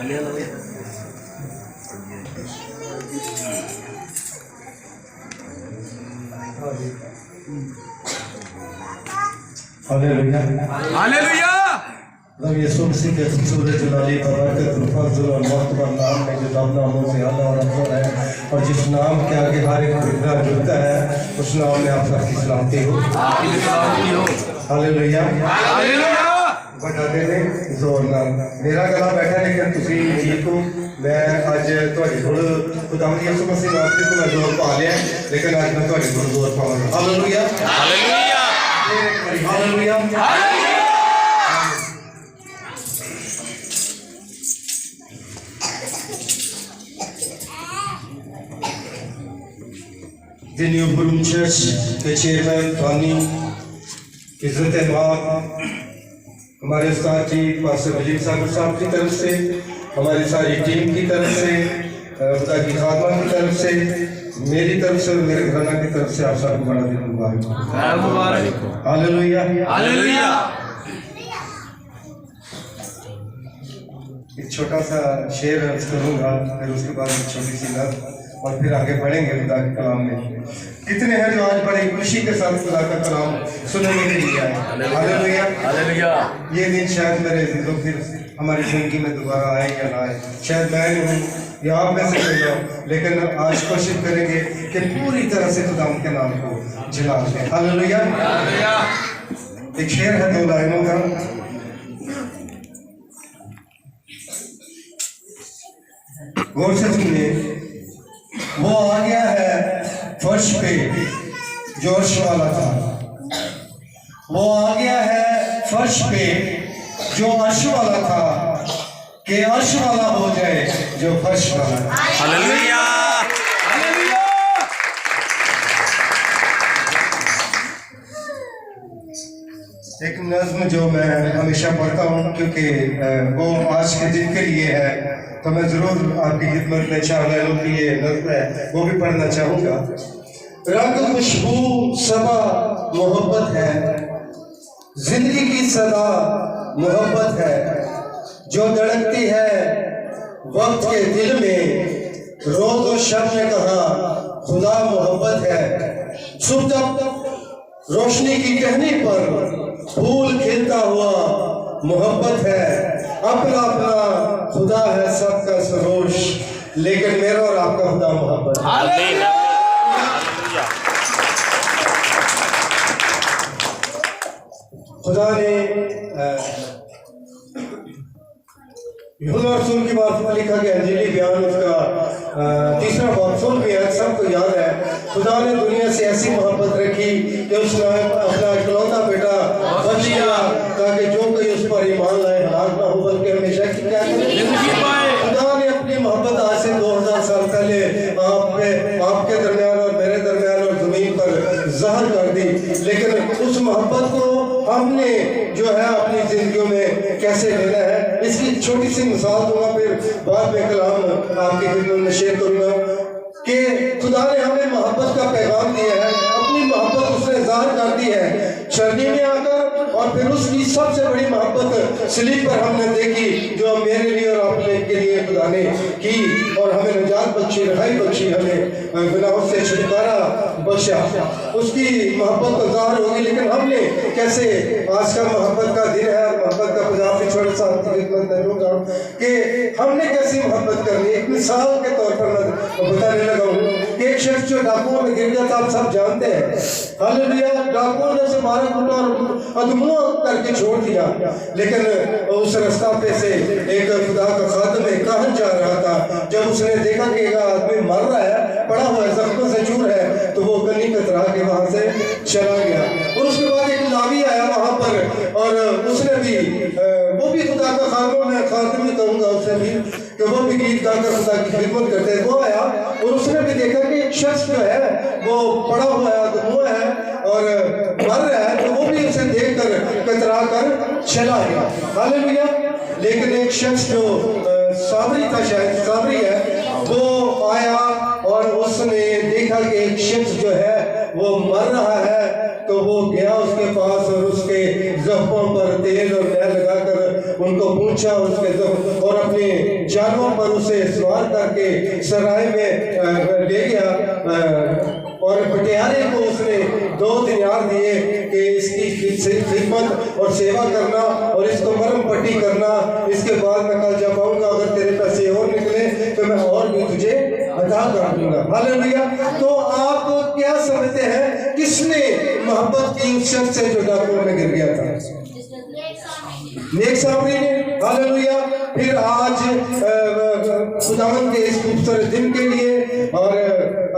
Hallelujah. रब यीशु मसीह के सूरज जलाली बरकत फजल और मोहतबर नाम में जो सब नामों से आला और अफजल है और जिस नाम के आगे हर एक फिक्रा जुड़ता है उस नाम में आप सबकी सलामती हो। Hallelujah hallelujah. बता दे जोर नाल मेरा गला बैठा लेकिन तुसी ठीक हो। मैं आज ਤੁਹਾਡੇ ਕੋਲ ਖੁਦਾਵੰਦ ਯਿਸੂ ਮਸੀਹ ਨਾਮ ਤੇ ਮੈਂ ਜ਼ੋਰ ਪਾ ਲਿਆ लेकिन आज मैं ਤੁਹਾਡੇ ਕੋਲ ਜ਼ੋਰ ਪਾਵਾਂਗਾ। Hallelujah hallelujah. Hallelujah hallelujah. The New Broom Church के चेयरमैन फानी इज्जत हमारे उस्ताद जी पास्टर वलीद साहब की तरफ से हमारी सारी टीम की तरफ से खुदा की खादमा की तरफ से मेरी तरफ से और मेरे घराना की तरफ से आप सबको बड़ा दिन मुबारक। Hallelujah hallelujah. एक छोटा सा शेर अर्ज करूँगा फिर उसके बाद एक छोटी सी नज़्म और फिर आगे बढ़ेंगे खुदा के कलाम में। कितने हैं जो आज बड़ी खुशी के साथ खुदा का कलाम सुनने के लिए आए। Hallelujah hallelujah. ये दिन शायद मेरे लोग फिर हमारी जिंदगी में दोबारा आए या ना आए, शायद मैं हूँ या आप में से कोई हो, लेकिन आज कोशिश करेंगे कि पूरी तरह से खुदा उनके नाम को जला दें। हालेलुया। एक शेर है 2 लाइनों का। गौर से सुनिए। वो आ गया है फर्श पे जो अर्श वाला था, वो आ गया है फर्श पे जो अर्श वाला था कि अर्श वाला हो जाए जो फर्श वाला। Hallelujah hallelujah. एक नज़्म जो मैं हमेशा पढ़ता हूँ क्योंकि वो आज के दिन के लिए है, तो मैं ज़रूर आपकी खिदमत में शामिल की ये नज़्म है वो भी पढ़ना चाहूँगा। रंग खुशबू सदा मोहब्बत है, जिंदगी की सदा मोहब्बत है, जो धड़कती है वक्त के दिल में, रोज और शब ने कहा खुदा मोहब्बत है। सुबह तक रोशनी की टहनी पर फूल खिलता हुआ मोहब्बत है, अपना अपना खुदा है सबका सरोश, लेकिन मेरा और आपका खुदा मोहब्बत है। हालेलुया। खुदा ने यूहन्ना रसूल की बात में लिखा कि अंजीली बयान उसका 3रा बाब भी है, सबको याद है। खुदा ने दुनिया से ऐसी मोहब्बत रखी कि उसने अपना इकलौता बेटा बख्श दिया ताकि जो कोई उस पर ईमान लाए हलाक ना हो बल्कि हमेशा की क्या करे। खुदा ने अपनी मोहब्बत आज से 2000 साल पहले आपके दरमियान और मेरे दरमियान और जमीन पर ज़ाहिर कर दी, लेकिन उस मोहब्बत को हमने जो है अपनी जिंदगियों में कैसे लेना है इसकी छोटी सी मिसाल दूंगा, फिर बाद में कलाम आपके खिदमत में शेयर करूंगा कि खुदा ने हमें मोहब्बत का पैगाम दिया है, अपनी मोहब्बत उसने ज़ाहिर कर दी है सर्दी में आकर, और फिर उसकी सबसे बड़ी मोहब्बत सलीब पर हमने देखी जो मेरे लिए और अपने के लिए खुदा ने की और हमें निजात बख्शी, रहाई बख्शी, हमें गुनाहों से छुटकारा बख्शा। उसकी मोहब्बत तो ज़ाहिर होगी, लेकिन हमने कैसे, आज का मोहब्बत का दिन है और मोहब्बत का खुदा की छोटे सा कि हमने कैसी मोहब्बत करनी। एक मिसाल के तौर पर मैं बताने लगा हूँ कि एक शख्स जो डाकुओं में गिर गया था, आप सब जानते हैं। हालेलुया। डाकुओं ने उसे मारा कूटा और अधमुआ करके छोड़ दिया, लेकिन उस रास्ता पे से एक खुदा का खादिम एक काहन जा रहा था। जब उसने देखा कि एक आदमी मर रहा है, पड़ा हुआ है, जख्मों से चूर है, तो वो गनी कतरा के वहां से चला गया। और उसके बाद एक लावी आया वहां पर और उसने भी वो भी खुदा का खादिम, मैं खादिम ही कहूँगा उसे भी, कि वो भी गीत गाकर खुदा की खिदमत करते हैं। वो आया और उसने भी देखा कि एक शख्स जो है वो पड़ा हुआ है, अधमुआ है और मर रहा है, तो वो भी उसे देख कर कतरा कर चला गया। हालेलुया। लेकिन एक शख्स जो साबरी था, शायद साबरी है, वो आया और उसने देखा कि एक शख्स जो है वो मर रहा है تو وہ گیا اس کے پاس اور اس کے زخموں پر تیل اور مے لگا کر ان کو پوچھا اس کے زخم اور اپنے جانوں پر اسے سوار کر کے سرائے میں لے گیا اور پٹیارے کو اس نے 2 دینار دیے کہ اس کی خدمت اور سیوا کرنا اور اس کو مرم پٹی کرنا، اس کے بعد میں کل جب آؤں گا اگر تیرے پیسے اور نکلے تو میں اور بھی تجھے عطا کر دوں گا۔ ہاللیلویا۔ تو آپ کیا سمجھتے ہیں کس نے محبت کی اس شخص سے جو ڈاکوں میں گر گیا تھا؟ نیک سامری نے۔ ہاللیلویا۔ پھر آج خداوند کے اس خوبصورت دن کے لیے اور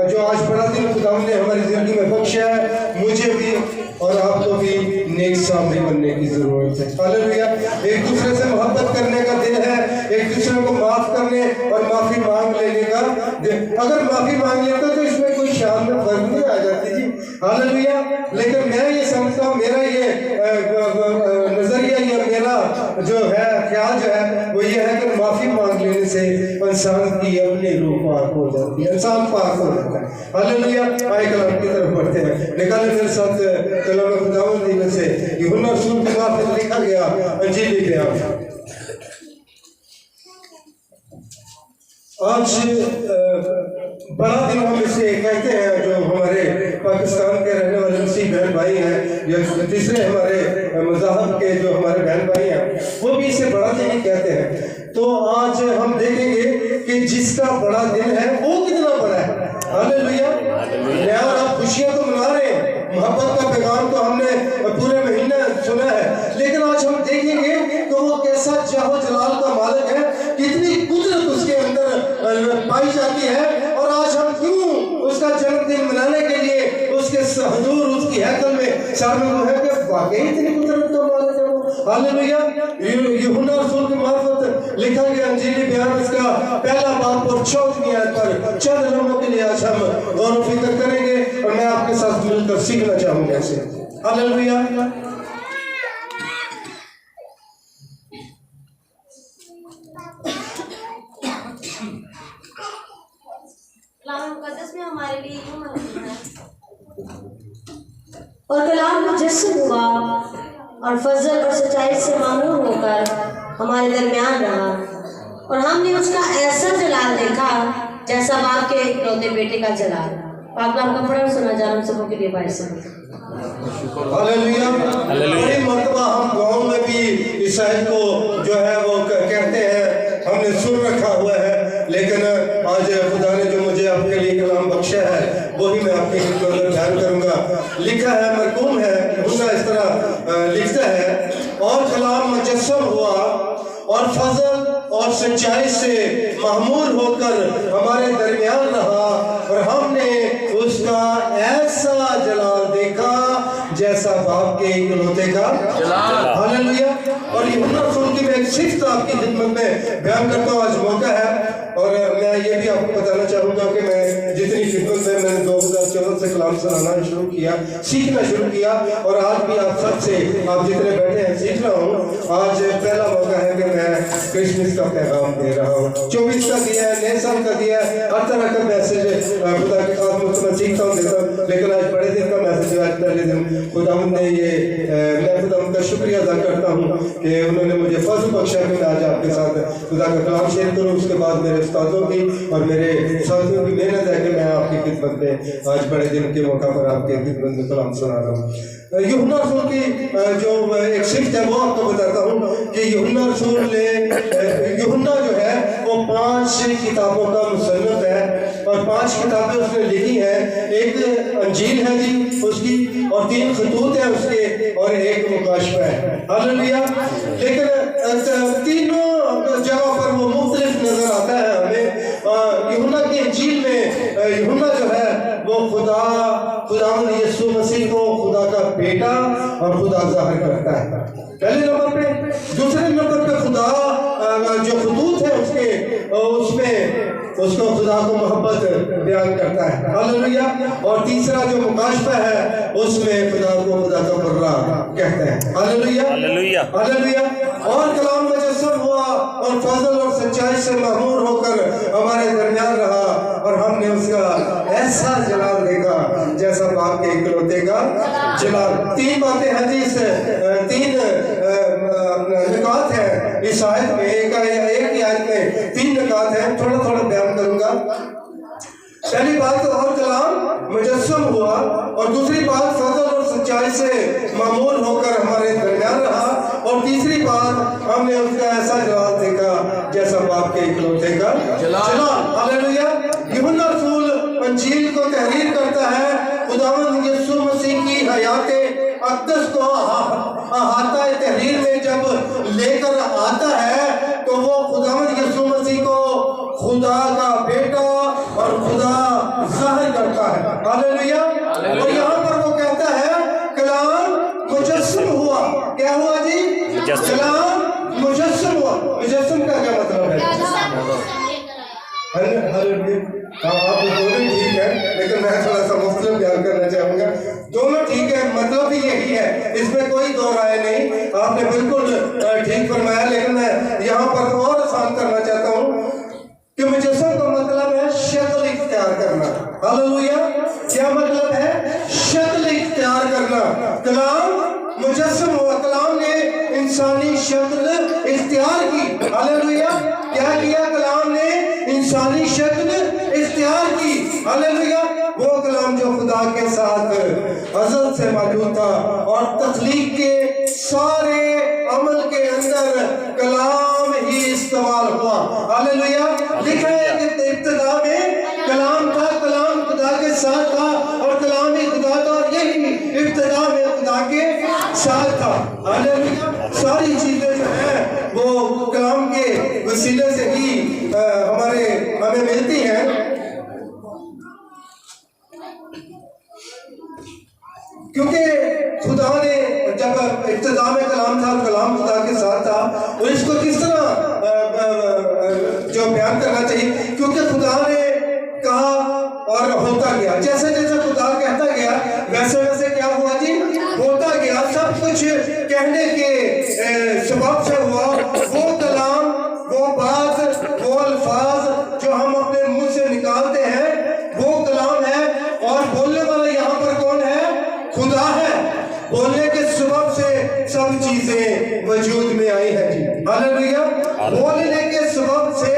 جو آج بڑا دن خداوند نے ہماری زندگی میں بخشا ہے، مجھے بھی اور آپ کو بھی نیک سامری بننے کی ضرورت ہے۔ ہاللیلویا۔ ایک دوسرے سے محبت کرنے کا دن ہے، ایک دوسرے کو معاف کرنے اور معافی مانگ لینے کا دن۔ اگر معافی مانگ لیتے تو اس میں کوئی شان میں فرق نہیں آ جاتی جی۔ ہاللیلویا۔ لیکن میں یہ سمجھتا ہوں، میرا یہ نظریہ یا میرا جو ہے خیال جو ہے وہ یہ ہے کہ معافی مانگ لینے سے انسان کی اپنی روح پاک ہو جاتی ہے، انسان پاک ہو جاتا ہے۔ ہاللیلویا۔ آئے کلام کی طرف بڑھتے ہیں۔ نکالے میرے ساتھ کلام خداوند میں سے یوحنا رسول کے بارے میں لکھا گیا انجیلی بیان۔ آج بڑا دن ہم اسے کہتے ہیں، جو ہمارے پاکستان کے رہنے والے مسیح بہن بھائی ہیں یا تیسرے ہمارے مذاہب کے جو ہمارے بہن بھائی ہیں وہ بھی اسے بڑا دن ہی کہتے ہیں۔ تو آج ہم دیکھیں گے کہ جس کا بڑا دن ہے وہ کتنا بڑا ہے۔ ہاللیلویا۔ میں اور آپ خوشیاں تو منا رہے ہیں، محبت کا پیغام تو ہم نے پورے مہینے سنا ہے، لیکن آج ہم دیکھیں گے کہ وہ کیسا جاہ و جلال کا مالک ہے، کتنی قدرت اس کے اندر پائی جاتی ہے، اور آج ہم کیوں اس کا جنم دن منانے کے لیے اس کے حضور اس کی ہیکل میں شامل ہے کہ واقعی اتنی قدرت کا مالک ہے وہ۔ ہاللیلویا۔ یوحنا رسول کی معرفت لکھا گیا انجیلی بیان اس کا پہلا باب اور 14ویں آیت پر چند لمحوں کے لیے آج ہم غور و فکر کریں گے اور میں آپ کے ساتھ مل کر سیکھنا چاہوں گا اسے۔ ہاللیلویا۔ کلام مقدس میں ہمارے لیے یوں مرحوم ہے، اور کلام مجسم ہوا اور فضل اور سچائی سے معمور ہو کر ہمارے درمیان رہا، اور ہم نے اس کا ایسا جلال دیکھا جیسا باپ کے اکلوتے بیٹے کا جلال۔ پاک کلام کا پڑھا سنا جانم سبوں کے لیے باعث ہے۔ ہاللیلویا۔ بڑی مرتبہ ہم گاؤں میں بھی اس آیت کو جو ہے وہ کہتے ہیں، ہم نے سن رکھا ہوا ہے، لیکن آج خدا نے جو مجھے آپ کے لیے کلام بخشا ہے وہی میں آپ کے خدمت میں بیان کروں گا۔ لکھا ہے، مرقوم ہے، یوحنا اس طرح لکھتا ہے، اور کلام مجسم ہوا اور فضل اور سچائی سے معمور ہو کر ہمارے درمیان رہا، اور ہم نے اس کا ایسا جلال دیکھا جیسا باپ کے اکلوتے کا جلال۔ ہاللیلویا۔ اور یوحنا رسول کی میں ایک صفت آپ کی خدمت میں بیان کرتا ہوں، آج موقع ہے، اور میں یہ بھی آپ کو بتانا چاہوں گا کہ میں جتنی خدمت میں نے 2014 سے کلام سنانا شروع کیا، سیکھنا شروع کیا، اور آج بھی آپ سب سے، آپ جتنے بیٹھے ہیں سیکھ رہا ہوں۔ آج پہلا موقع ہے کہ میں کرسمس کا پیغام دے رہا ہوں، 24 کا دیا ہے، نئے سال کا دیا ہے، ہر طرح کا میسج خدا کے خاص میں سیکھتا ہوں دیتا ہوں، لیکن آج بڑے دن کا میسج ہے، آج پہلے دن خداوند نے یہ، میں خداوند کا شکریہ ادا کرتا ہوں کہ انہوں نے مجھے فضل بخشا کہ میں آج آپ کے ساتھ خدا کا کلام شیئر کروں۔ اس کے بعد میرے استادوں کی اور میرے ساتھیوں کی محنت ہے کہ میں آپ کی خدمت میں آج بڑے دن کے موقع پر آپ کے خدمت میں کلام سنا رہا ہوں۔ یوحنا رسول کی جو ایک صفت ہے وہ آپ کو بتاتا ہوں کہ یوحنا رسول نے، یوحنا جو ہے وہ 5 کتابوں کا مصنف ہے، اور 5 کتابیں اس نے لکھی ہیں، ایک انجیل ہے جی اس کی، اور 3 خطوط ہیں اس کے، اور ایک مکاشفہ ہے۔ ہاللیلویا۔ لیکن تینوں جگہ پر وہ مختلف نظر آتا ہے ہمیں۔ یوحنا کی انجیل میں یوحنا جو ہے وہ خداوند یسوع مسیح کو خدا کا بیٹا اور خدا ظاہر کرتا ہے پہلے نمبر پہ۔ دوسرے نمبر پہ خدا جو خطوط ہے اس کے، اس میں اس کو خدا کو محبت بیان کرتا ہے۔ ہاللیلویا۔ اور تیسرا جو مکاشفہ ہے اس میں خدا کو خدا کا برا کہتے ہیں۔ ہاللیلویا۔ ہاللیلویا۔ اور کلام مجسم ہوا اور فضل اور सच्चाई से मामूर होकर हमारे दरमियान रहा और हमने उसका ऐसा जलाल देखा जैसा बाप के इकलौते का जलाल। तीन बातें हदीस, तीन निकात है इस आयत में, एक ही आयत में तीन निकात है, थोड़ा थोड़ा बयान करूंगा। पहली बात और कलाम मुजस्सम हुआ, और दूसरी बात फजल और सच्चाई से मामूल होकर हमारे दरमियान रहा, और तीसरी बात हमने उसका ऐसा जलाल देखा जैसा बाप के इकलौते का जलाल। हालेलुया। यूहन्ना रसूल इंजील को तहरीर करता है, खुदावंद यीशु मसीह की हयाते अक़दस को अहाता तहरीर में जब लेकर आता है तो वो खुदावंद यीशु मसीह को खुदा का बेटा और खुदा ज़ाहिर करता है। हालेलुया। और यहाँ पर वो कहता है कलाम मुजस्सम हुआ। क्या हुआ जी? कलाम मुजस्सम हुआ। मुजस्सम का क्या मतलब है? आप दोनों ठीक है, लेकिन मैं थोड़ा सा मुख्तलिफ बयान करना चाहूँगा। दोनों ठीक है, मतलब भी यही है, इसमें कोई दो राय नहीं। आपने बिल्कुल ठीक फरमाया, लेकिन मैं यहाँ पर और आसान करना चाहता हूँ कि मुजस्सम का मतलब है शक्ल इख्तियार करना। हालेलुया। क्या मतलब है? शक्ल इख्तियार करना। कलाम मुजस्सम हुआ, कलाम ने इंसानी शक्ल इख्तियार की। हालेलुया। क्या किया? कलाम ने इंसानी शक्ल इख्तियार की। हालेलुया। वो कलाम जो खुदा के साथ अज़ल से मौजूद था और तख्लीक के सारे अमल के अंदर कलाम ही इस्तेमाल हुआ। हालेलुया। लिखा है कि इब्तिदा में कलाम था, कलाम खुदा के साथ था और कलाम ही खुदा था, और यही इब्तिदा में खुदा के साथ था। हालेलुया। सारी चीजें जो हैं वो कलाम के वसीले से ही हमें मिलती हैं। क्योंकि खुदा ने जब इब्तिदा में कलाम था, कलाम खुदा के साथ था, और इसको किस तरह जो बयान करना चाहिए, क्योंकि खुदा ने कहा और होता गया। जैसे जैसे खुदा कहता गया वैसे वैसे क्या हुआ जी? होता गया। सब कुछ कहने के सबब से हुआ। वो कलाम, वो बात, वो अल्फाज जो हम अपने मुंह से निकालते हैं वो कलाम है, और बोलने वाला यहाँ पर कौन है? खुदा है। बोलने के सबब से सब चीजें वजूद में आई है जी। हालेलुया। बोलने के सबब से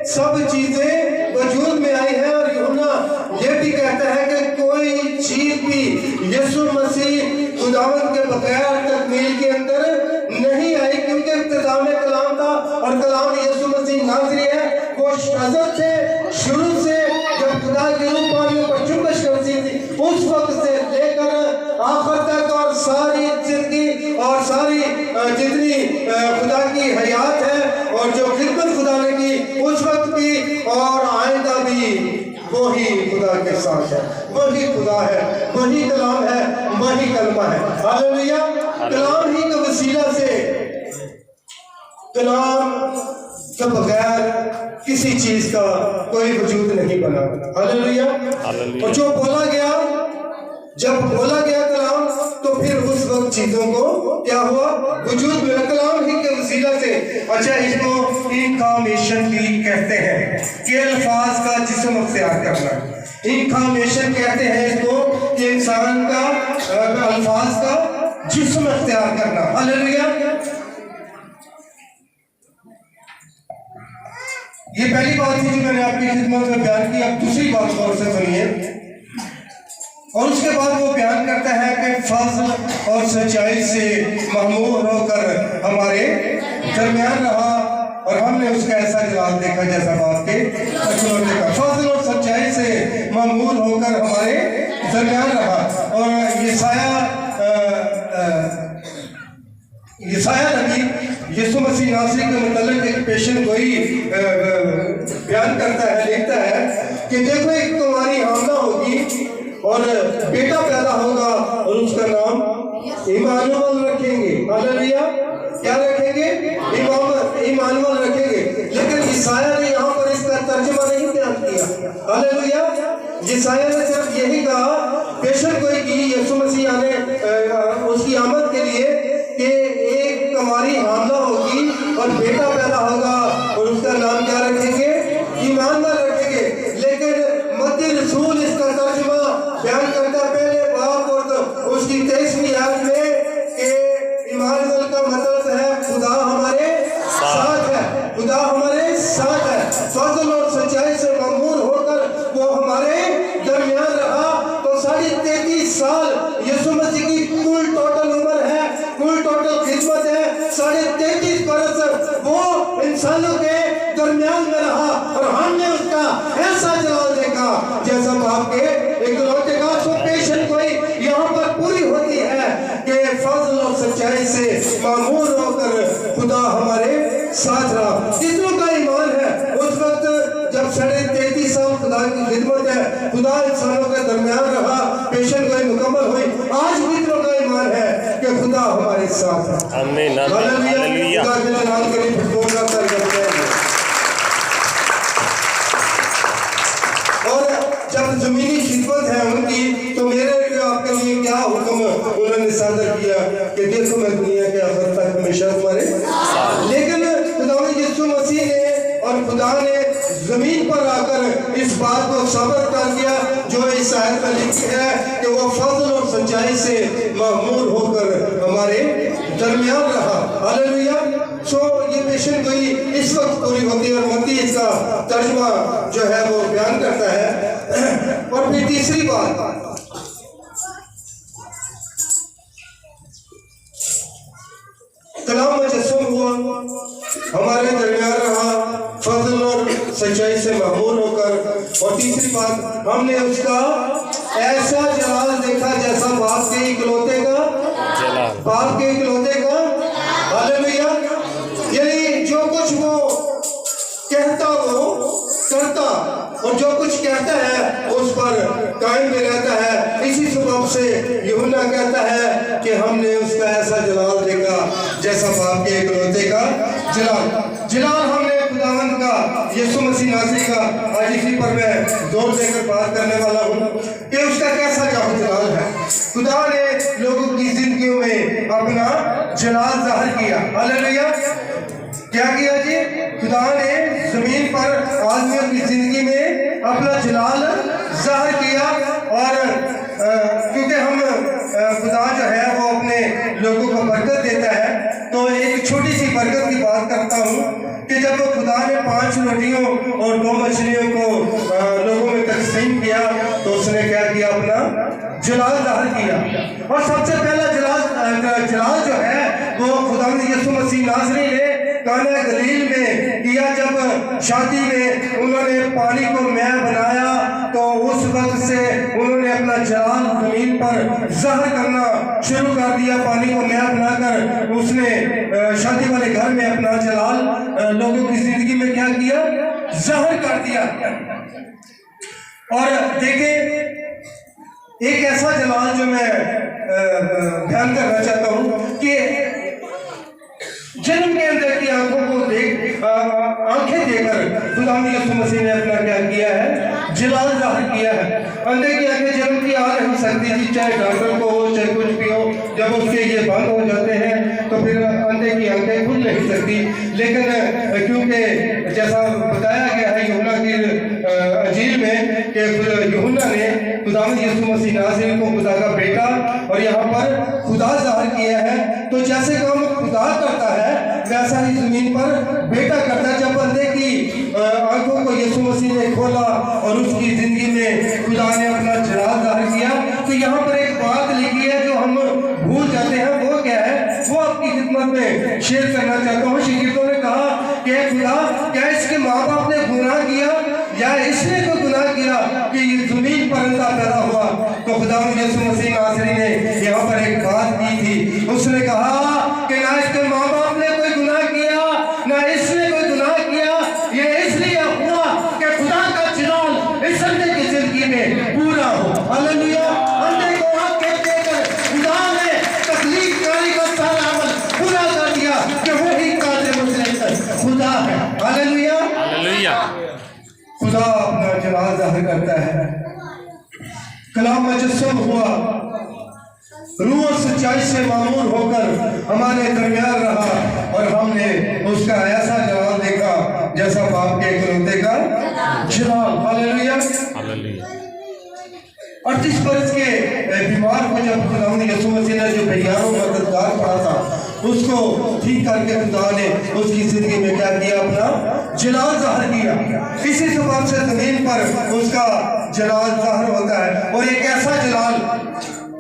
सब चीजें वजूद में आई है। और यूहन्ना ये भी कहता है कि कोई चीज भी यीशु मसीह खुदावंद के बगैर तकमील के अंदर नहीं आई, क्योंकि इब्तिदा में कलाम था और कलाम यीशु मसीह नाज़री है। वो अज़ल से, शुरू से, जब खुदा की रूह पानियों पर जुम्बश करती थी उस वक्त से लेकर आखिर तक, और सारी जिंदगी और सारी जितनी खुदा की हयात है और जो खिदमत खुदा ने की उस वक्त की और आइंदा भी वही खुदा के साथ है। वही खुदा है, वही कलाम है, वही कलमा है। हालेलुया। कलाम ही के वसीला से, कलाम के बगैर किसी चीज का कोई वजूद नहीं बना। हालेलुया। और जो बोला गया, जब बोला गया कलाम, तो फिर उस वक्त चीजों को क्या हुआ? वजूद मिला कलाम ही के वसीला से। अच्छा, इसको इनफॉर्मेशन भी कहते हैं कि अल्फाज का जिस्म अख्तियार करना। इनफॉर्मेशन कहते हैं इसको कि इंसान का अल्फाज का जिस्म अख्तियार करना। हालेलुया। ये पहली बात थी जो मैंने आपकी खिदमत में बयान की। अब दूसरी बात गौर से सुनिए। और उसके बाद वो बयान करता है कि फज़ल और सच्चाई से महमूर होकर हमारे दरमियान रहा और हमने उसका ऐसा जलाल देखा जैसा बाप के इकलौते का। फज़ल और सच्चाई से महमूर होकर हमारे दरमियान रहा। और यसाया नबी यीशु मसीह नासरी के मुतल्लिक़ एक पेशन गोई बयान करता है, लिखता है कि देखो एक तुम्हारी हामला होगी और बेटा पैदा होगा और उसका नाम इमानुएल रखेंगे। हालेलुया। क्या रखेंगे? इमानुएल रखेंगे। लेकिन यसाया ने यहाँ पर इसका तर्जुमा नहीं बयान किया। हालेलुया। यसाया ने सिर्फ यही कहा, पेशन गोई की यीशु मसीह आने उसकी आमद के लिए कि एक तुम्हारी हामला होगी और बेटा पैदा होगा और उसका नाम क्या वो इंसानों के दरमियान में रहा और हमने उसका ऐसा जलाल देखा जैसा बाप के इकलौते का। सो पेशन कोई यहाँ पर पूरी होती है कि फजल और सच्चाई से मामूर होकर खुदा हमारे साथ रहा। कितनों का ईमान है उस वक्त जब 33.5 साल खुदा की खिदमत है, खुदा इंसानों के दरमियान रहा, पेशन कोई मुकम्मल हुई। आज कितनों का ईमान है कि खुदा हमारे साथ है। आमीन हालेलुया। खुदा के नाम के लिए फुटबॉल करते हैं। और जब जमीनी खिदमत है उनकी, तो मेरे लिए आपके लिए क्या हुक्म उन्होंने सादर किया कि देखो मैं दुनिया के आखिर तक हमेशा तुम्हारे। लेकिन खुदा यीशु मसीह ने और खुदा ने जमीन पर आकर इस बात को साबित कर दिया जो इस आयत में लिखी है कि वो फजल और सच्चाई से मामूर होकर हमारे दरमियान रहा। हालेलुया। सो ये पेशन गोई इस वक्त पूरी होती है और मत्ती इसका तर्जुमा जो है वो बयान करता है। और फिर तीसरी बात, कलाम मुजस्सम हुआ, हमारे दरमियान रहा, फजल और सच्चाई से मामूर होकर। और तीसरी बात, हमने उसका ऐसा जलाल देखा जैसा बाप के इकलौते का, बाप के इकलौते का। हालेलुया। यानी जो कुछ वो कहता वो करता और जो कुछ कहता है उस पर कायम भी रहता है। इसी सबब से यूहन्ना कहता है कि हमने उसका ऐसा जलाल देखा जैसा बाप के इकलौते का जलाल हमने खुदावंद का, यीशु मसीह नासरी का। आज इसी पर मैं जोर देकर बात करने वाला हूँ कि उसका कैसा जलाल है। खुदा ने लोगों की जिंदगियों में अपना जलाल जाहिर किया। हालेलुया। क्या किया जी? खुदा ने जमीन पर आदमियों की जिंदगी में अपना जलाल जाहिर किया। और क्योंकि हम खुदा जो है वो अपने लोगों को बरकत देता है, तो एक छोटी सी बरकत की बात करता हूँ कि जब खुदा ने 5 रोटियों और 2 मछलियों को लोगों में तकसीम किया तो उसने क्या किया? अपना जलाल जाहिर किया। और सबसे पहला जलाल जो है वो खुदा यीशु मसीह नासरी ने काना गलील में किया। जब शादी में उन्होंने पानी को मैं बनाया तो उस वक्त से उन्होंने अपना जलाल जमीन पर जाहिर करना शुरू कर दिया। पानी को मैं बनाकर उसने शादी वाले घर में अपना जलाल लोगों की जिंदगी में क्या किया? जाहिर कर दिया। और देखें एक ऐसा जलाल जो मैं ध्यान करना चाहता हूँ कि जन्म के अंदर की आंखों को आंखें देकर खुदा यीशु मसीह ने अपना क्या किया है? जलाल जाहिर किया है। अंधे की आंखें जन्म की आ नहीं सकती थी, चाहे डॉक्टर को हो चाहे कुछ भी हो। जब उसके ये बंद हो जाते हैं तो फिर अंधे की आंखें खुल नहीं सकती। लेकिन क्योंकि जैसा बताया गया है यूहन्ना की अंजील में कि यूहन्ना ने खुदा यीशु मसीह नासरी को खुदा का बेटा और यहाँ पर खुदा जाहिर किया है। तो जैसे काम खुदा करता है वैसा ही जमीन पर बेटा करता है। जब बंदे की आंखों को यीशु मसीह ने खोला और उसकी जिंदगी में खुदा ने अपना जलाल जाहिर किया, तो यहाँ पर एक बात लिखी है जो हम भूल जाते हैं। वो क्या है? वो आपकी खिदमत में शेयर करना चाहता हूँ। शागिर्दों ने कहा कि खुदा क्या इसके माँ बाप ने गुनाह किया या इसने कोई गुनाह किया कि ये जमीन पर अंधा पैदा हुआ? तो खुदा यीशु मसीह नासरी ने यहाँ पर एक बात की थी। उसने कहा कि ना इसके माँ बाप ने कोई गुनाह किया ना इसने कोई गुनाह किया, ये इसलिए हुआ कि खुदा का जलाल इस अंधे की जिंदगी में पूरा हो। हालेलुया। अंधे को आंखें देकर खुदा ने तकलीफ कारी का सारा अमल पूरा कर दिया कि वही कादिर मुतलक खुदा है। हालेलुया। हालेलुया। खुदा अपना जलाल जाहिर करता है। कलाम मुजस्सम हुआ, रूह और सच्चाई से मामूर होकर हमारे दरमियान रहा और हमने उसका ऐसा जलाल देखा जैसा बाप के इकलौते का जलाल। हालेलुया। हालेलुया। 38 बरस के बीमार को जब खुदा यीशु मसीह ने जो बेयारों मददगार पड़ा था उसको ठीक करके खुदा ने उसकी जिंदगी में क्या किया? अपना जलाल जाहिर किया। इसी सबब से जमीन पर उसका जलाल जाहिर होता है। और एक ऐसा जलाल,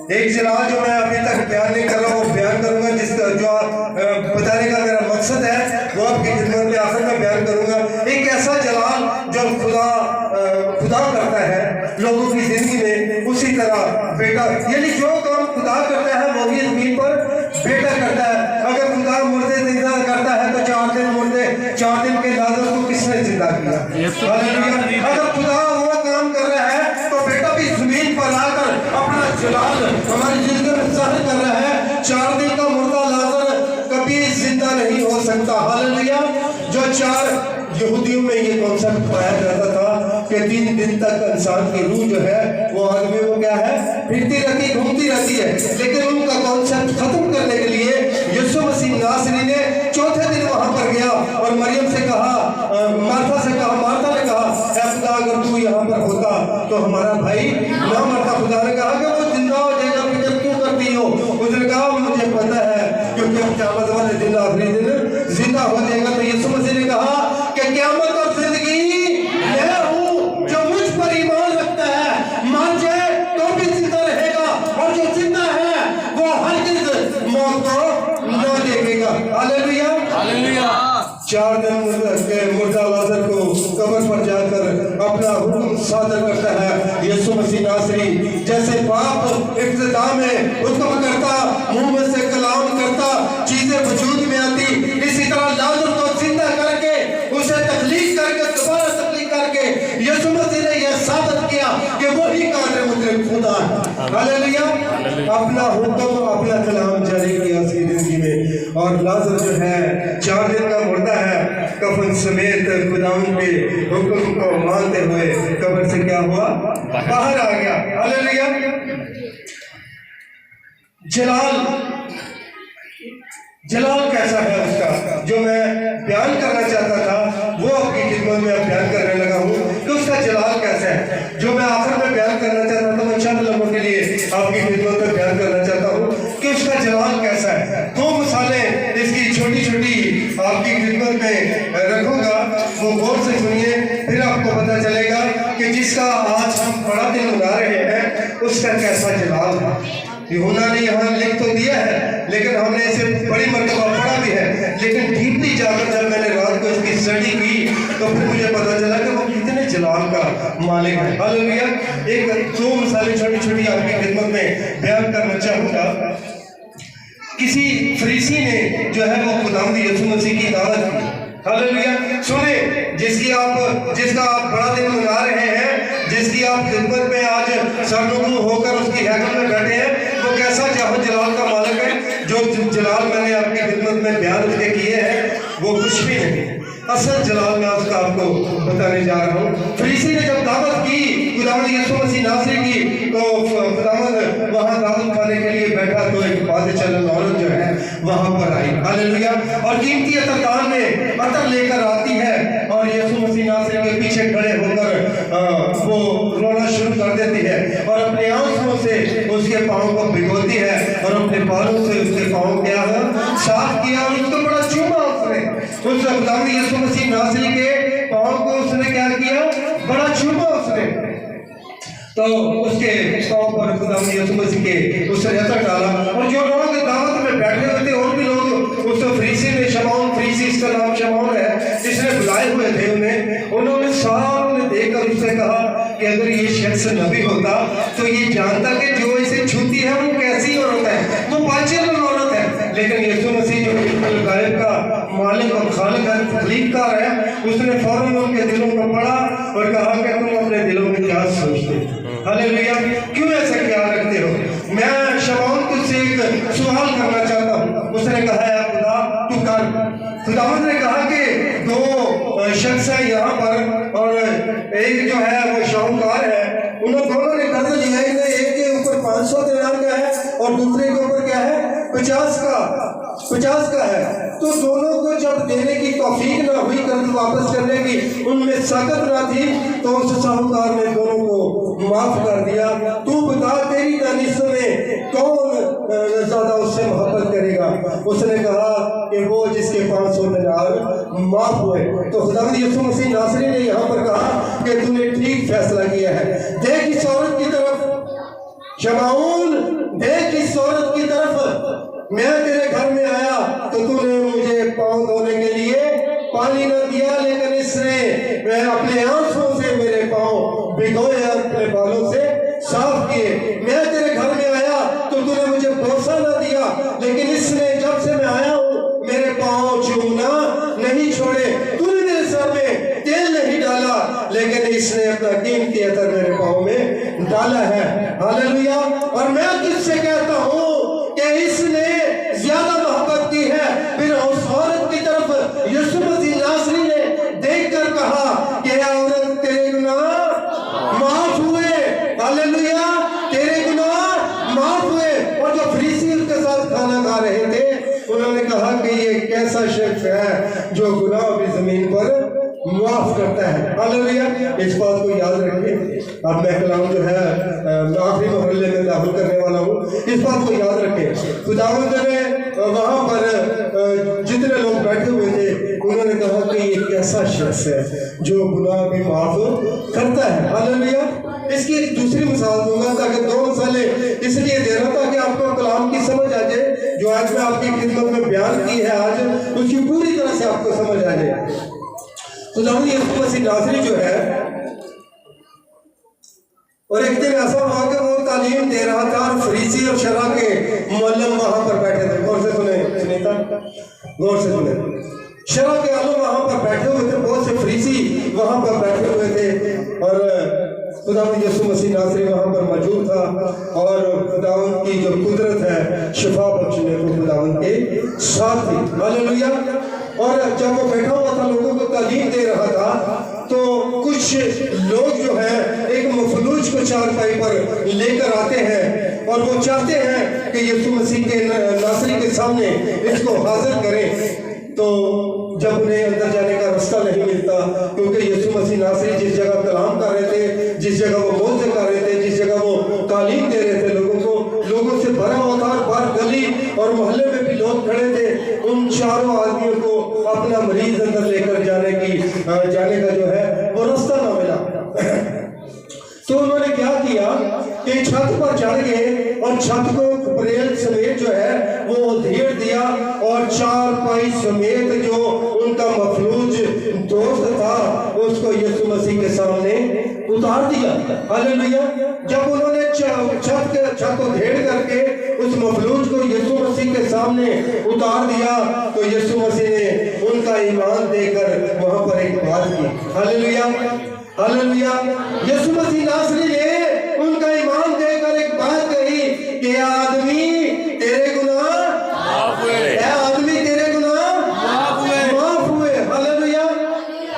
एक जलाल जो मैं अभी तक बयान नहीं कर रहा हूँ, बयान करूंगा जिसका जो बताने का मेरा मकसद है وہ آپ کی خدمت میں آخر میں بیان کروں گا. ایک ایسا جلال جو خدا کرتا ہے لوگوں کی زندگی میں، اسی طرح بیٹا، یعنی جو کام خدا کرتا ہے وہی زمین پر بیٹا کرتا ہے. اگر خدا مردے زندہ کرتا ہے تو 4 دن مردے، 4 دن کے لازر کو کس نے زندہ کیا؟ اگر خدا وہ کام کر رہا ہے تو بیٹا بھی زمین پر آ کر اپنا جلال ہماری زندگی میں ظاہر کر رہا ہے. 4 دن کا مردہ لازر کبھی زندہ نہیں ہو سکتا. ہاللویا. جو 4 یہودیوں میں یہ کانسیپٹ پایا جاتا تھا کہ 3 دن تک انسان کی روح جو ہے وہ آدمی کو کیا ہے، پھرتی رہتی، گھومتی رہتی ہے. لیکن ان کا کانسیپٹ ختم کرنے کے لیے یسوع مسیح ناصری نے 4تھے دن وہاں پر گیا اور مریم سے کہا، مارتھا نے کہا اے خدا اگر تو یہاں پر ہوتا تو ہمارا بھائی نہ مرتا. خدا نے کہا کہ وہ زندہ ہو جائے گا، فکر کیوں کرتی ہو؟ اس نے کہا مجھے پتا ہے کیونکہ قیامت والے دن آخری دن زندہ ہو جائے گا. تو یسوع مسیح نے کہا کہ قیامت اور زندگی میں ہوں، جو مجھ پر ایمان رکھتا ہے مر جائے تو بھی زندہ رہے گا، اور جو زندہ ہے وہ ہرگز موت کو نہ دیکھے گا. ہاللویا. ہاللویا. 4 دن کے مردہ لازر کو قبر پر جا کر اپنا حکم صادر کرتا ہے یسوع مسیح ناصری. جیسے باپ ابتدا میں حکم کرتا، منہ میں سے کلام کرتا، چیزیں وجود میں آتی، اسی طرح لازر کو زندہ کر کے، اسے تخلیق کر کے، دوبارہ تخلیق کر کے یسوع مسیح نے یہ ثابت کیا کہ وہی قادر مطلق خدا ہے. ہاللویا. اپنا حکم، اپنا کلام جاری کیا اس کی زندگی میں. اور لازر جو ہے 4 دن کا مردہ ہے، کفن سمیت خداوند کے حکم کو مانتے ہوئے قبر سے کیا ہوا؟ باہر آ گیا. ہاللویا. جلال کیسا ہے اس کا جو میں بیان کرنا چاہتا تھا، وہ آپ کی خدمت میں اب بیان کرنے لگا ہوں کہ اس کا جلال کیسا ہے. جو میں آخر میں بیان کرنا چاہتا تھا میں چند لمحوں کے لیے آپ کی خدمت میں بیان کرنا چاہتا ہوں کہ اس کا جلال کیسا ہے. 2 مثالیں اس کی چھوٹی چھوٹی آپ کی خدمت میں رکھوں گا، وہ غور سے سنیے، پھر آپ کو پتہ چلے گا کہ جس کا آج ہم بڑا دن منا رہے ہیں اس کا کیسا جلال ہے. یوحنا نے یہاں لکھ تو دیا ہے لیکن ہم نے اسے بڑی مرتبہ پڑھا بھی ہے، لیکن ڈیپلی جا کر جب میں نے رات کو اس کی اسٹڈی کی تو پھر مجھے پتا چلا کہ وہ کتنے جلال کا مالک ہے. ہاللویا. ایک 2 مثالیں چھوٹی چھوٹی آپ کی خدمت میں بیان کرنا چاہوں گا. کسی فریسی نے جو ہے وہ خداوند یسوع مسیح کی دعوت کی. ہاللویا. سنیں، جس کا آپ بڑا دن منا رہے ہیں، جس کی آپ خدمت میں آج سرنگو ہو کر اس کی ہیکل میں بیٹھے ہیں، وہ کیسا جلال کا مالک ہے. جو جلال میں نے آپ کی خدمت میں بیان اس کے کیے ہیں وہ کچھ بھی نہیں. اصل جلال میں اس کا آپ کو بتانے جا رہا ہوں. فریسی نے جب دعوت کی خداوند یسوع مسیح ناصری کی تو خداوند وہاں دعوت کھانے کے لیے بیٹھا تو ایک بات چلن عورت جو ہے وہاں پر آئی. ہاللویا. اور قیمتی عطر میں عطر لے کر آتی ہے اور یسوع مسیح ناصری کے پیچھے کھڑے ہو کر وہ رونا شروع کر دیتی ہے اور اپنے آنسوؤں سے اس کے پاؤں کو بھگوتی ہے اور اپنے بالوں سے اس کے پاؤں کیا ہے صاف کیا اور اس کو بڑا چوما اس نے. اس خداوند یسوع مسیح ناصری کے پاؤں کو اس نے کیا کیا؟ بڑا چوما اس نے. تو اس کے پاؤں پر خداوند یسوع مسیح کے اس نے عطر ڈالا. اور جو لوگ دعوت میں بیٹھے ہوئے تھے اور بھی لوگ اس فریسی نے، شمعون فریسی اس کا نام شمعون ہے، جس نے بلائے ہوئے تھے انہوں نے ساروں نے دیکھ کر اس سے کہا کہ اگر یہ شخص نبی ہوتا تو یہ جانتا کہ جو اسے چھوتی ہے وہ کیسی عورت ہے، وہ باچل عورت ہے. لیکن یسوع مسیح جو غائب کا مالک اور خالق ہے، تخلیق کار ہے، اس نے فوراً ان کے دلوں کو پڑھا اور کہا کہ تم اپنے دلوں میں کیا سوچتے ہو. ہاللویا. کیوں ایسا خیال رکھتے ہو؟ میں شمعون تجھ سے ایک سوال کرنا چاہتا ہوں. اس نے کہا ہے خدا تو کر. خداوند نے کہا کہ 2 شخص ہیں یہاں پر اور ایک جو ہے وہ شاہوکار ہے، انہوں دونوں نے قرض لیا ہے. ایک کے اوپر 500 دینار کا ہے اور دوسرے کے اوپر کیا ہے 50 کا ہے. تو دونوں کو جب دینے کی توفیق نہ ہوئی، قرض واپس کرنے کی ان میں سخت نہ تھی، تو اس شاہوکار نے دونوں کو معاف کر دیا. تو بتا تیری دانش میں کون زیادہ اس سے محبت کرے گا؟ اس نے کہا کہ وہ جس کے 500 دینار معاف ہوئے. تو خداوند یسوع مسیح ناصری نے یہاں پر کہا کہ تو نے ٹھیک فیصلہ کیا ہے. دیکھ اس عورت کی طرف شمعون، دیکھ اس عورت کی طرف میں تیرے گھر میں آیا تو تو نے مجھے پاؤں دھونے کے لیے پانی نہ دیا، لیکن اس نے اپنے آنسوں سے میرے پاؤں بھگوئے اور اپنے بالوں سے صاف کیے۔ میں تیرے گھر میں آیا تو تو نے مجھے بوسہ نہ دیا، لیکن اس نے جب سے میں آیا ہوں میرے پاؤں چومنا نہیں چھوڑے۔ تو نے میرے سر میں تیل نہیں ڈالا، لیکن اس نے اپنا قیمتی عطر میرے پاؤں میں ڈالا ہے۔ ہاللیلویا۔ اور میں تجھ سے کہتا ہوں کہ اس نے زیادہ محبت کی ہے۔ پھر اس عورت کی طرف یسوع مسیح ناصری نے دیکھ کر کہا کہ اے عورت تیرے گناہ معاف ہوئے۔ ہاللیلویا، تیرے گناہ معاف ہوئے۔ اور جو فریسی اس کے ساتھ کھانا کھا رہے تھے انہوں نے کہا کہ یہ کیسا شخص ہے جو گناہ بھی زمین پر معاف کرتا ہے۔ ہاللیلویا، اس بات کو یاد رکھیں۔ اب میں کلام جو ہے آخری محرلے میں داخل کرنے والا ہوں، اس بات کو یاد رکھیں۔ خداوند نے وہاں پر جتنے لوگ بیٹھے ہوئے تھے انہوں نے کہا کہ یہ کیسا شخص ہے جو گناہ بھی معاف کرتا ہے۔ ہاللیلویا۔ اس کی ایک دوسری مثال دوں گا، تاکہ دو مثالیں اس لیے دے رہا تاکہ آپ کو کلام کی سمجھ آ جائے جو آج میں آپ کی خدمت میں بیان کی ہے، آج اس کی پوری طرح سے آپ کو سمجھ آ جائے۔ خداوند یسوع مسیح ناصری جو ہے، اور ایک دن ایسا ہوا کہ وہ تعلیم دے رہا تھا اور فریسی اور شرع کے معلم وہاں پر بیٹھے تھے۔ غور سے سنیں، سنیتا غور سے سنیں۔ شرع کے عالم وہاں پر بیٹھے ہوئے تھے، بہت سے فریسی وہاں پر بیٹھے ہوئے تھے، اور خداوند یسوع مسیح ناصری وہاں پر موجود تھا، اور خداوند کی جو قدرت ہے شفا بخشنے کو خداوند کے ساتھ تھی۔ ہاللیلویا۔ اور جب وہ بیٹھا ہوا تھا لوگوں کو تعلیم دے رہا تھا تو کچھ لوگ جو ہیں ایک مفلوج کو چارپائی پر لے کر آتے ہیں اور وہ چاہتے ہیں کہ یسوع مسیح کے ناصری کے سامنے اس کو حاضر کریں۔ تو جب انہیں اندر جانے کا راستہ نہیں ملتا، کیونکہ یسوع مسیح ناصری جس جگہ کلام کر رہے تھے، جس جگہ وہ موعظے کر رہے تھے، جس جگہ وہ تعلیم دے رہے تھے لوگوں کو، لوگوں سے بھرا ہوا تھا، باہر گلی اور محلے میں بھی لوگ کھڑے تھے۔ ان چاروں آدمیوں کو اپنا مریض اندر لے کر جانے کا جو ہے وہ راستہ نہ ملا۔ تو انہوں نے کیا کیا کہ چھت پر چڑھ گئے اور چھت کو کپریل سمیت جو ہے وہ ادھیڑ دیا، اور چارپائی سمیت جو ان کا مفلوج دوست تھا اس کو یسوع مسیح کے سامنے اتار دیا۔ ہاللیلویا۔ جب انہوں نے چھت کو ڈھیڑ کر کے اس مفلوج کو یسوع مسیح کے سامنے اتار دیا تو یسوع مسیح نے ان کا ایمان دے کر وہاں پر ایک بات کی۔ ہاللیلویا، ہاللیلویا۔ یسوع مسیح ناصری نے ان کا ایمان دے کر ایک بات کہی کہ آدمی تیرے گناہ معاف ہوئے، اے آدمی تیرے گناہ معاف ہوئے۔ ہاللیلویا۔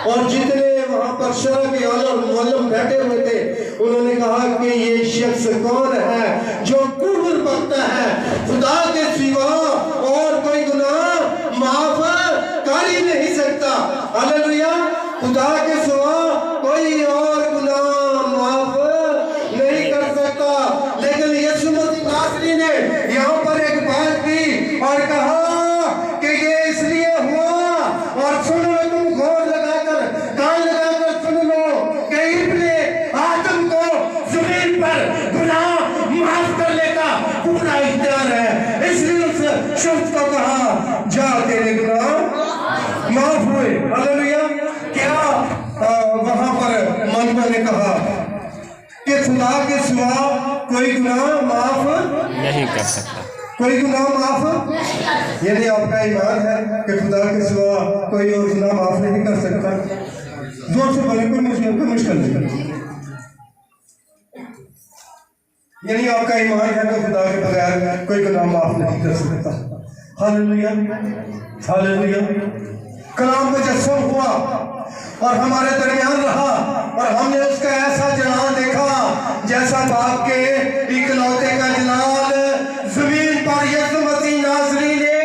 اور جتنے وہاں پر شرع کے عالم معلم بیٹھے ہوئے تھے انہوں نے کہا کہ یہ شخص کون ہے جو کفر بکتا ہے، خدا کے سوا اور کوئی گناہ معاف کر ہی نہیں سکتا۔ ہاللیلویا۔ خدا کے سوا کوئی اور گناہ معاف نہیں کر سکتا، لیکن یسوع مسیح ناصری نے یہاں پر ایک بات کی اور کہا کہ یہ اس لیے ہوا، اور سن لو تم غور لگا کر، کان لگا کر سن لو کہ ابن آدم کو زمین پر گناہ معاف کرنے کا پورا اختیار ہے۔ اس لیے اس شخص کو کہا جا تیرے گناہ معاف ہوئے۔ ہاللیلویا۔ کیا وہاں پر ملبہ نے کہا کہ خدا کے سوا کوئی گناہ معاف نہیں کر سکتا، کوئی گناہ معاف، یعنی آپ کا ایمان ہے کہ خدا کے سوا کوئی اور گناہ معاف نہیں کر سکتا؟ زور سے بولے، کوئی مشکل نہیں، یعنی آپ کا ایمان ہے کہ خدا کے بغیر کوئی گناہ معاف نہیں کر سکتا۔ ہاللیلویا، ہاللیلویا۔ کلام مجسم ہوا اور ہمارے درمیان رہا، اور ہم نے اس کا ایسا جلال دیکھا جیسا باپ کے اکلوتے کا جلال زمین پر یسوع مسیح ناصری نے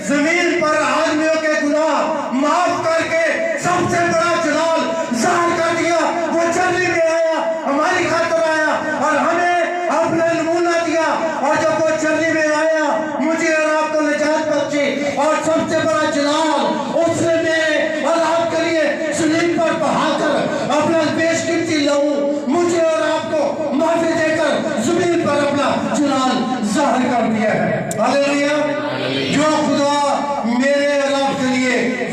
زمین پر آدمیوں کے گناہ معاف کر کے سب سے بڑا جلال ظاہر کر دیا۔ وہ چلنے میں آیا، ہماری خاطر آیا اور ہمیں اپنا نمونہ دیا، اور جب وہ چلنے میں آیا مجھے اور آپ کو نجات بخشی، اور سب سے بڑا جلال اس نے میرے اور آپ کے لیے صلیب پر بہا کر اپنا بیش قیمتی لہو مجھے اور آپ کو معافی دے کر زمین پر اپنا جلال ظاہر کر دیا ہے۔ ہاللیلویا۔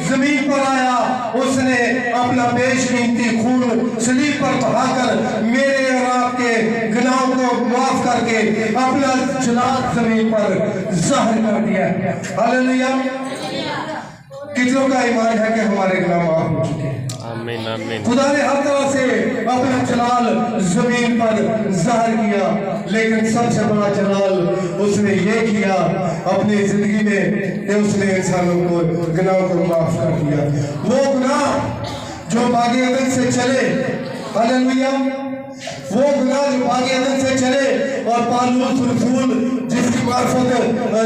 जमीन पर आया, उसने अपना बेशकीमती खून सलीब पर बहाकर मेरे और आपके गुनाहों को माफ करके अपना जलाल जमीन पर ज़ाहिर कर दिया। हालेलुया। कितनों का ईमान है कि हमारे गुनाह माफ हो चुके हैं? आमीन आमीन। खुदा ने हर तरह से अपना जलाल जमीन पर ज़ाहिर किया, लेकिन सबसे बड़ा जलाल उसने ये किया अपनी जिंदगी में कि उसने इंसानों को गुनाहों को माफ कर दिया। वो गुनाह जो बागी अदन से चले, हालेलुया, वो गुनाह जो बागी अदन से चले और पालूस रसूल जिसकी मार्फत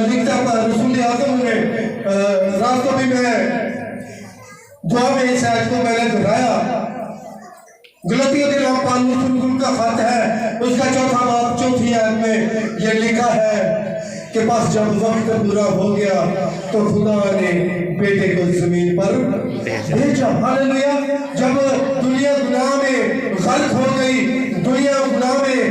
लिखता था रसूल आज़म ने, रात को भी मैं दुआ में इस आयत को मैंने दोहराया। गलतियों के नाम पालूस रसूल का खत है, उसका चौथा बाब चौथी आयत में यह लिखा है कि बस जब वक्त पूरा हो गया तो खुदा ने बेटे को जमीन पर भेजा। हालेलुया। जब दुनिया गुनाह में गर्क हो गई, दुनिया गुनाह में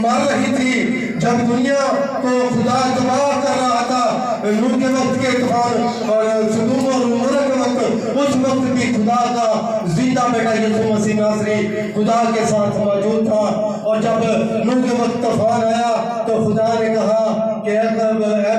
मर रही थी, जब दुनिया को खुदा तबाह कर रहा था, नूह के वक्त के तूफान और सदूम और उमर के वक्त, उस वक्त भी खुदा का जिंदा बेटा यीशु मसीह नासरी खुदा के साथ मौजूद था। और जब नूह के वक्त तूफान आया तो खुदा ने कहा कि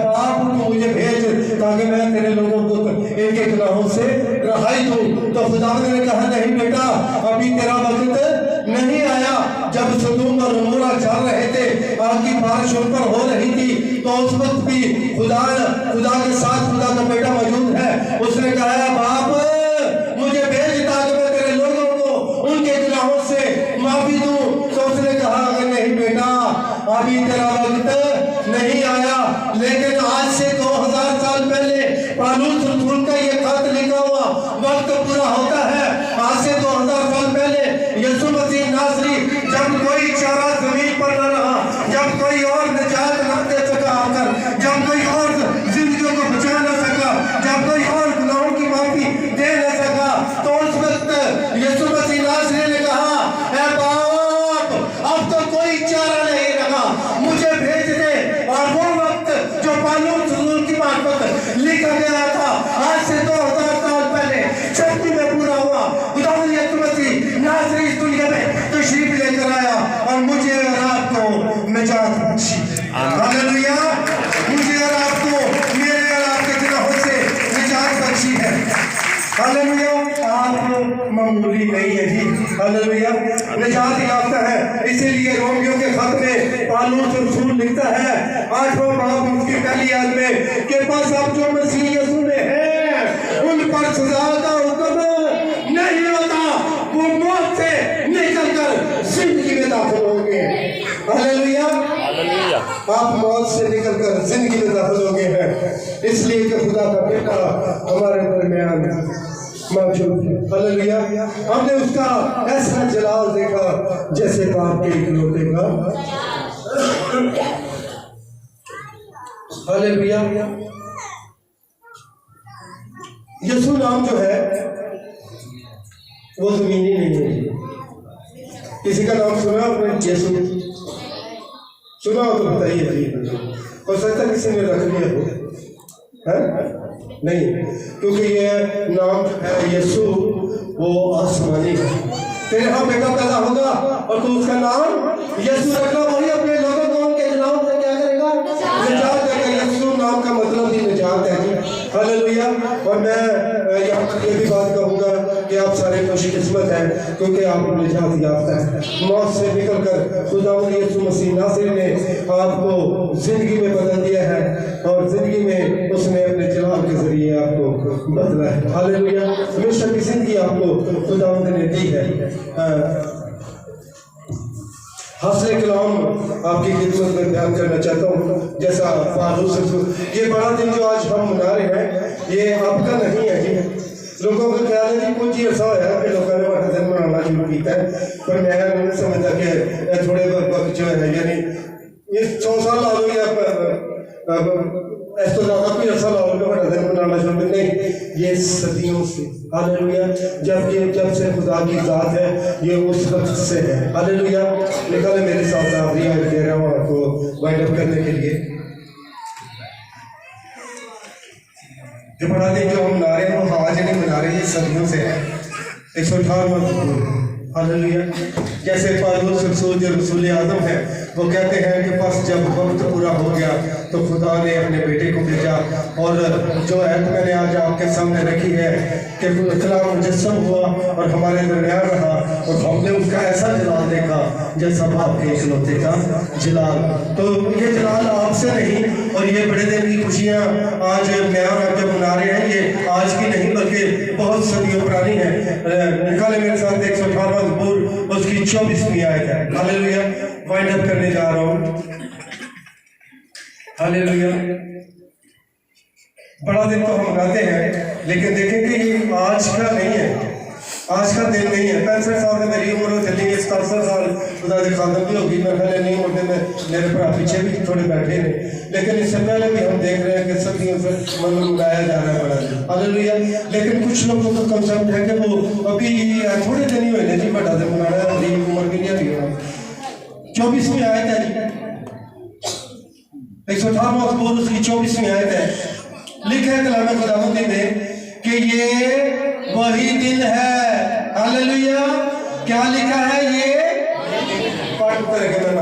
बाप तू मुझे भेज ताकि मैं तेरे लोगों को एक एक गुनाहों से रहाई दूं। तो खुदा ने कहा नहीं बेटा, अभी तेरा वक्त नहीं आया। जब सदूम और उमरा चल रहे थे, आग की बारिश उन पर हो रही थी, तो उस वक्त भी खुदा के साथ खुदा का बेटा मौजूद है। उसने कहा बाप मुझे भेज ताकि मैं तेरे लोगों को उनके गुनाहों से माफी दूं। तो उसने कहा अगर नहीं बेटा, अभी तेरा वक्त नहीं आया। लेकिन आज से 2000 साल पहले पालूस रसूल का ये खत लिखा हुआ वक्त पूरा होता है। आज से 2000 साल पहले यीशु मसीह नासरी जब कोई चारा जमीन पर न रहा, जब कोई और निजात न दे सका आकर, जब कोई और जिंदगियों को बचा न सका, जब कोई और गुनाहों की माफी दे न सका, तो उस वक्त यीशु मसीह नासरी ने कहा ऐ बाप, अब तो कोई चारा नहीं रहा, मुझे भेज दे। और वो वक्त जो पालूस रसूल की मार्फत लिखा गया था, आज से 2000 साल पहले शक्ति में पूरा हुआ। खुदा यीशु मसीह नासरी इस दुनिया में तशरीफ लेकर आया और मुझे और आपको निजात बख्शी। हालेलुया। मुझे और आपको, मेरे और आपके गुनाहों से निजात बख्शी है। हालेलुया। आप मामूली नहीं है जी। हालेलुया। निजात याफ्ता है। इसीलिए रोमियो के खत में पालूस रसूल लिखता है 8वां बाब उसकी पहली आयत में कि बस अब जो मसीह यीशु में है उन पर सजा का हुक्म नहीं होता, वो मौत से निकलकर जिंदगी में दाखिल होंगे। हालेलुया। हालेलुया। आप मौत से निकलकर जिंदगी में दाखिल हो गए हैं, इसलिए कि खुदा का बेटा हमारे दरमियान मौजूद है। हालेलुया। हमने उसका ऐसा जलाल देखा जैसे बाप के इकलौते का। हालेलुया। यीशु नाम जो है वो जमीनी नहीं है। किसी का नाम सुना आपने? यीशु सुना हो तो बताइए जी। हो सकता है किसी ने रख लिया हो, है नहीं, क्योंकि ये नाम जो है यीशु वो आसमानी है। तेरे यहाँ बेटा पैदा होगा और तू उसका नाम यीशु रखना, वही अपने लोगों को उनके नाम से क्या करेगा? निजात देगा। यीशु नाम का मतलब ही निजात है जी। हालेलुया। और मैं यहाँ पर ये भी बात कहूँगा कि आप सारे खुशकिस्मत हैं क्योंकि आप निजात याफ्ता हैं। मौत से निकलकर खुदावंद यीशु मसीह नासरी ने आपको जिंदगी में बदल दिया है और जिंदगी में उसने अपने जलाल के जरिए आपको बदला है। हालेलुया। हमेशा की जिंदगी आपको खुदावंद ने दी है। हौसले कलाम आपकी खिदमत में बयान करना चाहता हूँ। जैसा पालूस रसूल, ये बड़ा दिन जो आज हम मना रहे हैं ये आपका नहीं है जी। लोगों का ख्याल है कि कुछ ऐसा है कि लोगों ने बड़ा दिन मनाना शुरू किया है, पर मैं नहीं समझता कि थोड़े वक्त जो है यानी ये 100 साल ला लो या ऐसा ज़्यादा कोई ऐसा ला लो बड़ा दिन मनाना शुरू कर, नहीं, ये सदियों से। हालेलुया। जब से खुदा की ज़ात है ये उस वक्त से है। हालेलुया। निकले मेरे साथ आखिरी आयत दे रहा हूँ आपको वाइंड अप करने के लिए। یہ پڑھا دیں جو ہم منا رہے ہیں وہ آج نہیں منا رہے ہیں، یہ صدیوں سے ہے۔ 158 ہاللیلویا۔ جیسے پالوس رسول جو رسول اعظم ہے وہ کہتے ہیں کہ پس جب وقت پورا ہو گیا تو خدا نے اپنے بیٹے کو بھیجا، اور جو عہد میں نے آج آپ کے سامنے رکھی ہے کہ کلام مجسم ہوا اور ہمارے درمیان رہا، اور ہم نے اس کا ایسا جلال دیکھا جیسا باپ کے اکلوتے کا جلال۔ تو یہ جلال آپ سے نہیں، اور یہ بڑے دن کی خوشیاں آج میں اور آپ جب منا رہے ہیں یہ آج کی نہیں بلکہ بہت صدیوں پرانی ہے۔ نکالے میرے ساتھ 158 زبور اس کی 24ویں آیت ہے۔ ہاللیلویا۔ وائنڈ اپ کرنے جا رہا ہوں۔ ہاللیلویا۔ بڑا دن تو ہم مناتے ہیں لیکن دیکھیں کہ یہ آج کا نہیں ہے، آج کا دن نہیں ہے۔ 65 سال میں میری عمر ہو چلی ہے، 67 سال خدا دے خادم بھی ہوگی، میں پہلے نہیں ہوتے، میں میرے بھرا پیچھے بھی تھوڑے بیٹھے ہیں، لیکن اس سے پہلے بھی ہم دیکھ رہے ہیں کہ صدیوں سے منایا جا رہا ہے بڑا دن۔ ہاللیلویا۔ لیکن کچھ لوگوں کو کنسپٹ ہے کہ وہ ابھی تھوڑے دن ہی ہوئے ہیں جی بڑا دن منانا ہے، میری عمر بھی نہیں ابھی ہوا۔ 24ویں آیت ہے جی، 158 زبور اس کی 24ویں آیت ہے۔ لکھا ہے کلام خداوندی میں کہ یہ وہی دن ہے۔ ہاللیلویا۔ کیا لکھا ہے؟ یہ پاٹ کرے گا